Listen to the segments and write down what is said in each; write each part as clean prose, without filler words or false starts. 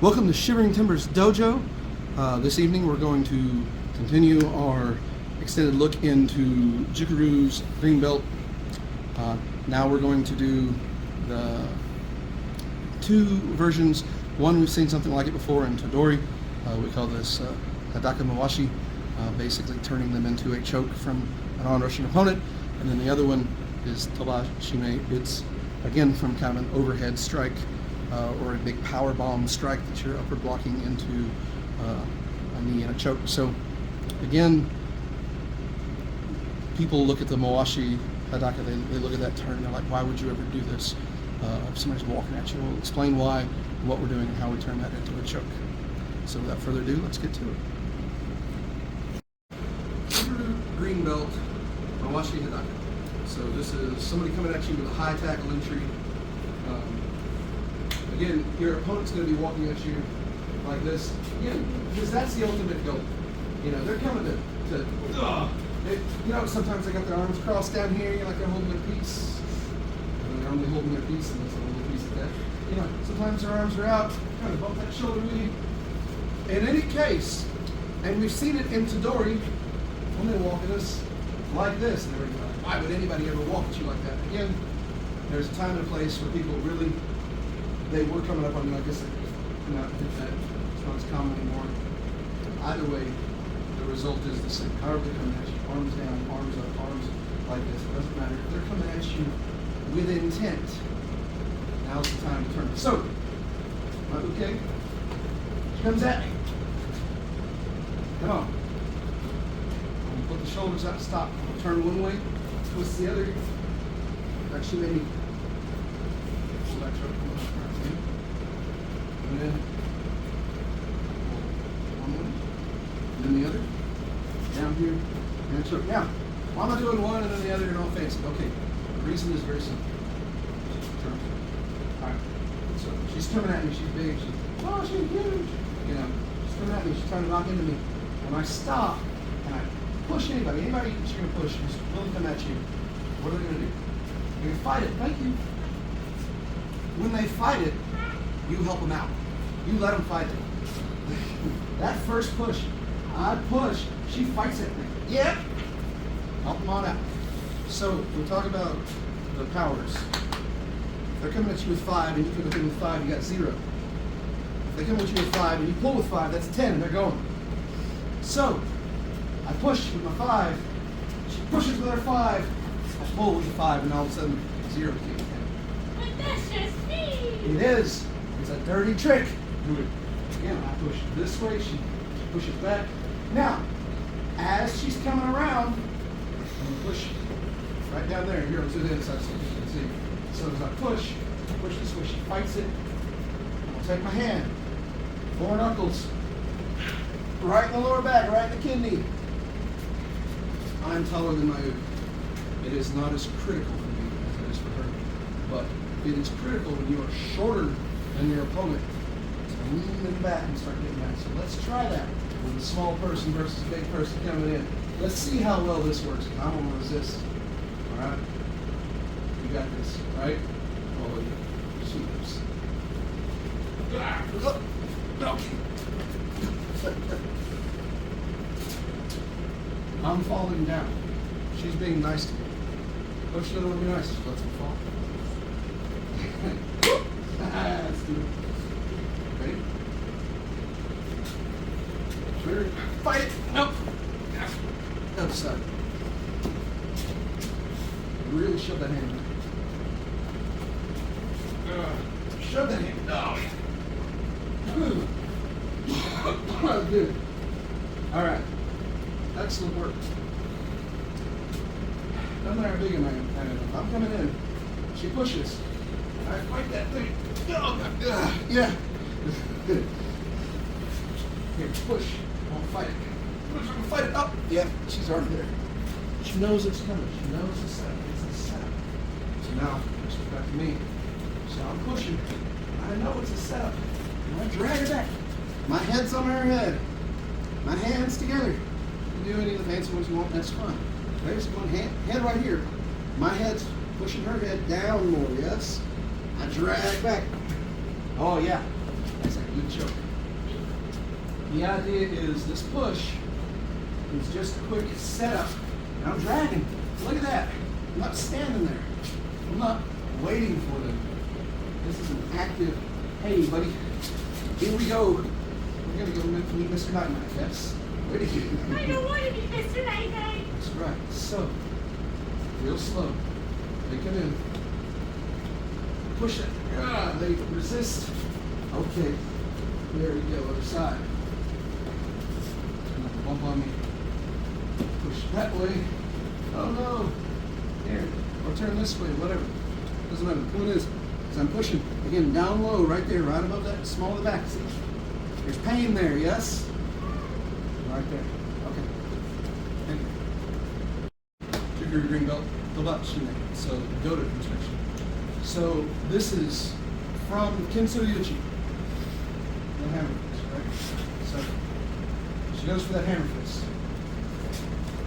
Welcome to Shivering Timbers Dojo. This evening we're going to continue our extended look into Jukoryu's green belt. Now we're going to do the two versions. One, we've seen something like it before in Todori. We call this hadaka mawashi, basically turning them into a choke from an onrushing opponent. And then the other one is toba, shime. It's again from kind of an overhead strike or a big power bomb strike that you're upward blocking into a knee and a choke. So again, people look at the mawashi hadaka, they look at that turn and they're like, why would you ever do this? If somebody's walking at you, we'll explain why, what we're doing, and how we turn that into a choke. So without further ado, let's get to it. Green belt, mawashi hadaka. So this is somebody coming at you with a high tackle entry. Again, your opponent's going to be walking at you like this. Again, because that's the ultimate goal. You know, they're coming sometimes they got their arms crossed down here, like they're holding their piece. And they're only holding their piece, and there's a little piece of that. You know, sometimes their arms are out, kind of bump that shoulder with you. In any case, and we've seen it in Todori, when they walk at us like this, and everybody's like, why would anybody ever walk at you like that? Again, there's a time and a place where people really, they were coming up on me like this. Not that it's not as common anymore. Either way, the result is the same. However they're coming at you, arms down, arms up, arms like this, it doesn't matter. If they're coming at you with intent, now's the time to turn. So, okay, she comes at me. Come on. I'm gonna put the shoulders out to stop. I'm gonna turn one way, twist the other. Actually, maybe pull that choke. And then one way, and then the other, down here, and choke. Now, why am I doing one and then the other? You're not fancy. Okay, the reason is very simple. Turn. All right. So she's coming at me. She's big. She's huge. You know, she's coming at me. She's trying to knock into me. When I stop and I push anybody that you're gonna push who's willing to come at you, what are they gonna do? They're gonna fight it. Thank you. When they fight it, you help them out. You let them fight it. That first push, I push, she fights it. Yep. Help them on out. So we talk about the powers. If they're coming at you with 5 and you come at them with 5, you got 0. If they come at you with 5 and you pull with 5, that's 10 and they're going. So I push with my 5, she pushes with her 5, I pull with the 5, and all of a sudden 0 became 10. But that's just me. It is. It's a dirty trick. Do it. Again, I push this way, she pushes back. Now, as she's coming around, I'm going to push right down there. Here, let's do the inside so you can see. So as I push this way, she fights it. I'll take my hand, 4 knuckles, right in the lower back, right in the kidney. I'm taller than my uke. It is not as critical for me as it is for her. But it is critical when you are shorter than your opponent to lean them back and start getting back. So let's try that with a small person versus a big person coming in. Let's see how well this works. I'm going to resist. All right? You got this, right? Oh, shoots. I'm falling down. She's being nice to me. Coach doesn't want to be nice. She lets me fall. Let's do it. Ready? Sure. Fight it. Nope. Other side. Really shove that hand. Shove that hand. Oh. Good. All right. Excellent work. Doesn't matter how big I am. I'm coming in. She pushes. I fight that thing. Oh, yeah. Good. Here, push. I won't fight it. Push, I'm gonna fight it up. Yeah, she's already there. She knows it's coming. She knows the setup. It's a setup. So now, it's back to me. So I'm pushing. I know it's a setup. And I drag her back. My head's on her head. My hands together. You can do any of the fancy ones you want, that's fine. There's one head right here. My head's pushing her head down more, yes? I drag back. Oh, yeah. It's like, good choke. The idea is this push is just a quick setup. And I'm dragging. Look at that. I'm not standing there. I'm not waiting for them. This is an active, hey buddy, here we go. We're gonna go meet Mr. Night Night, yes? Wait a minute. I don't want to be Mr. Night Night. That's right. So, real slow. Take it in. Push it. Ah, they resist. Okay. There we go. Other side. Bump on me. Push that way. Oh no. There. Or turn this way. Whatever. Doesn't matter. The point is I'm pushing again down low, right there, right above that small of the back. See? There's pain there. Yes. Right there. Okay. Thank you. Jukoryu green belt. Toba, shime. So Goto construction. So this is from Kintsuryuchi. The hammer fist, right? So she goes for that hammer fist.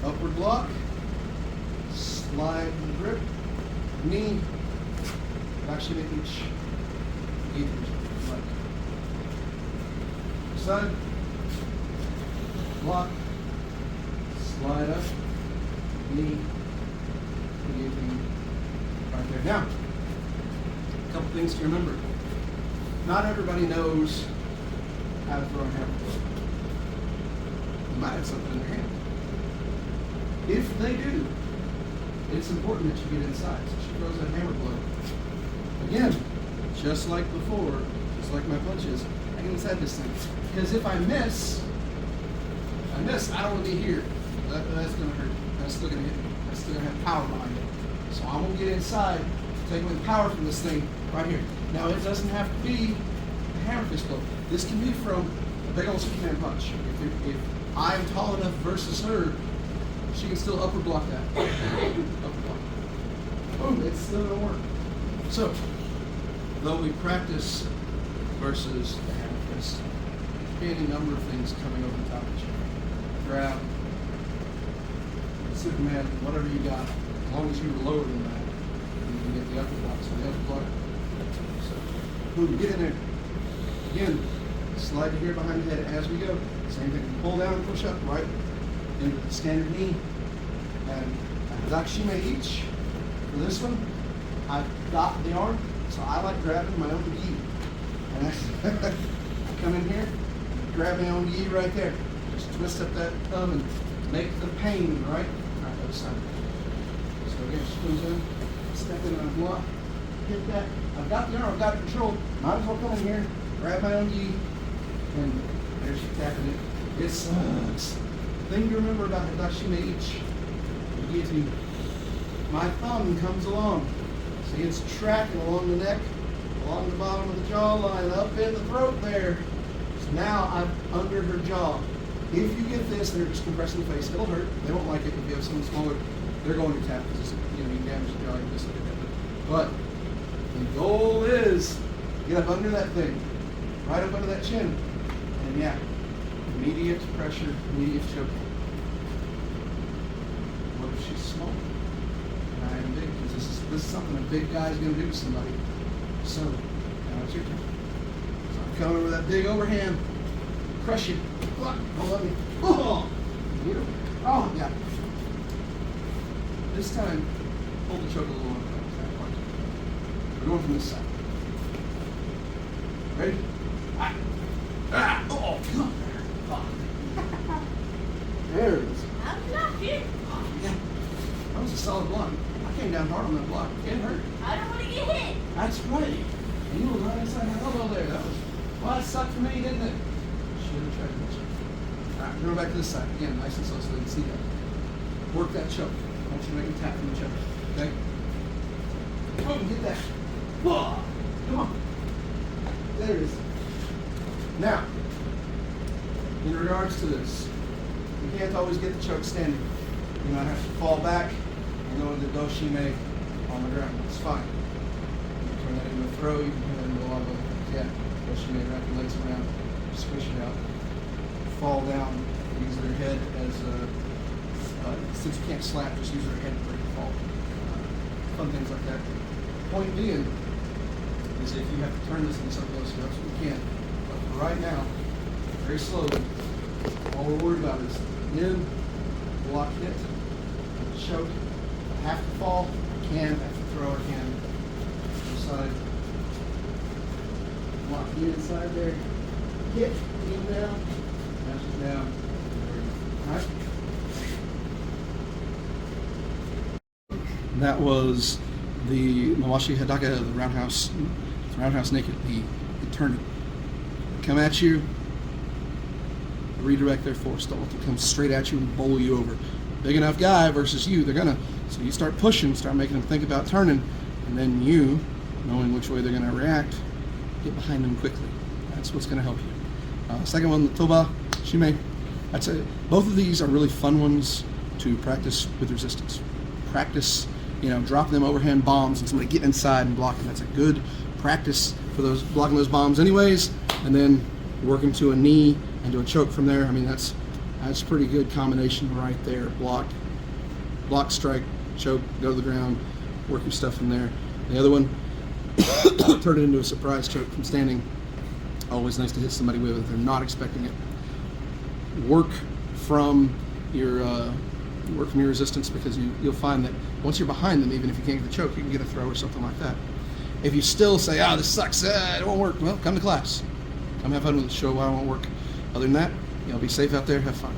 Upward block. Slide and grip. Knee. Actually each. Like. Side. Block. Slide up. Knee. Right there. Now, a couple things to remember. Not everybody knows how to throw a hammer blow. You might have something in their hand. If they do, it's important that you get inside. So she throws that hammer blow. Again, just like before, just like my punches, I get inside this thing. Because if I miss, I don't want to be here. That's going to hurt. That's still going to hit me. That's still going to have power behind it. So I'm going to get inside, take away the power from this thing right here. Now, it doesn't have to be a hammer fist blow. This can be from a big old Superman punch. If I'm tall enough versus her, she can still upper block that. Upper block. Boom, it's still going to work. So, though we practice versus the hammer fist, there can be any number of things coming over the top of each other. Grab, Superman, whatever you got. As long as you were lower than that, you can get the upper block. So the upper block. So, boom, get in there. Again, slide here behind the head as we go. Same thing. Pull down and push up right into the standard knee. And hadaka shime each. For this one, I've got the arm, so I like grabbing my own gi. And I come in here, grab my own gi right there. Just twist up that thumb and make the pain, right? All right, other side. So again, she comes in, step in on a block, hit that. I've got the arm, I've got control. Might as well come in here, grab my own gi, and there's she tapping it. It sucks. The thing to remember about hadaka shime each, the guillotine, my thumb comes along. See, it's tracking along the neck, along the bottom of the jawline, up in the throat there. So now I'm under her jaw. If you get this, they're just compressing the face. It'll hurt. They won't like it if you have someone smaller. They're going to tap because you can damage the jaw. You just look at that. But the goal is get up under that thing, right up under that chin, and yeah, immediate pressure, immediate choke. What if she's small? And I am big because this is something a big guy's going to do to somebody. So now it's your turn. So I'm coming with that big overhand. Crush it. Don't let me. Oh, beautiful. Oh, yeah. This time, hold the choke a little longer. We're going from this side. Ready? Ah. Oh, come there. Oh. There it is. I'm blocking. Oh, yeah. That was a solid block. I came down hard on that block. It hurt. I don't want to get hit. That's right. And you were right inside my elbow there. Well, that sucked for me, didn't it? Should have tried to catch it. All right, we're going back to this side. Again, nice and slow so they can see that. Work that choke. I want you to make a tap from the choke. Okay? Boom, get that. Whoa. Come on. There it is. Now, in regards to this, you can't always get the choke standing. You might have to fall back and go into do shime on the ground. It's fine. You can turn that into a throw. You can turn that into a lot of other things. Yeah. Do shime, wrap your legs around, squish it out, fall down, use their head as a, since you can't slap, just use their head to break the fall. Fun things like that. Point being is if you have to turn this into something else, you absolutely can. But for right now, very slowly, all we're worried about is in, block hit, choke. I have to fall, I can. I have to throw, I can. Side. Block the inside there. Hit, knee down, matches down. Alright. That was the mawashi hadaka, the roundhouse naked, the turning. Come at you, redirect their force. Don't let them come straight at you and bowl you over. Big enough guy versus you, they're gonna. So you start pushing, start making them think about turning, and then you, knowing which way they're gonna react, get behind them quickly. That's what's gonna help you. Second one, the toba, shime. I'd say both of these are really fun ones to practice with resistance. Practice, dropping them overhand bombs and somebody get inside and blocking. That's a good practice for those blocking those bombs anyways, and then working to a knee and to a choke from there. I mean, that's a pretty good combination right there. Block, strike, choke, go to the ground, work your stuff from there. The other one, turn it into a surprise choke from standing. Always nice to hit somebody with it if they're not expecting it. Work from your resistance, because you'll find that once you're behind them, even if you can't get the choke, you can get a throw or something like that. If you still say, this sucks, it won't work, well, come to class. Come have fun with it, show why it won't work. Other than that, be safe out there, have fun.